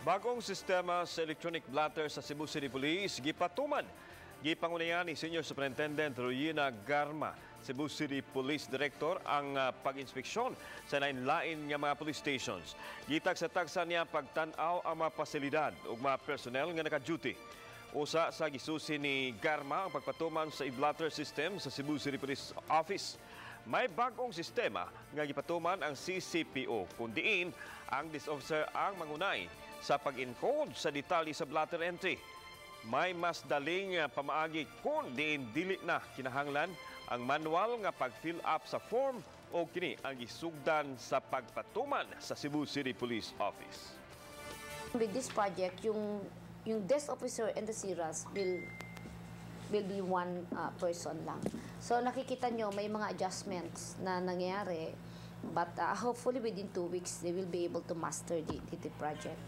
Bagong sistema sa electronic blotter sa Cebu City Police gipatuman. Gipangunayan ni Senior Superintendent Royina Garma, Cebu City Police Director, ang pag-inspeksyon sa lain-lain nga mga police stations. Gitagsa-tagsa niya pagtan-aw ang mga pasilidad ug mga personnel nga naka-duty. Usa sa gisusi ni Garma ang pagpatuman sa e-blotter system sa Cebu City Police Office. May bagong sistema nga gipatuman ang CCPO, kung diin ang DIS officer ang mangunay sa pag-encode sa detalye sa blotter entry. May mas daling pamaagi kung diin dili na kinahanglan ang manual nga pag-fill up sa form o kini ang gisugdan sa pagpatuman sa Cebu City Police Office. With this project, yung desk officer and the CRAS will be one person lang. So nakikita nyo may mga adjustments na nangyayari, but hopefully within 2 weeks they will be able to master the project.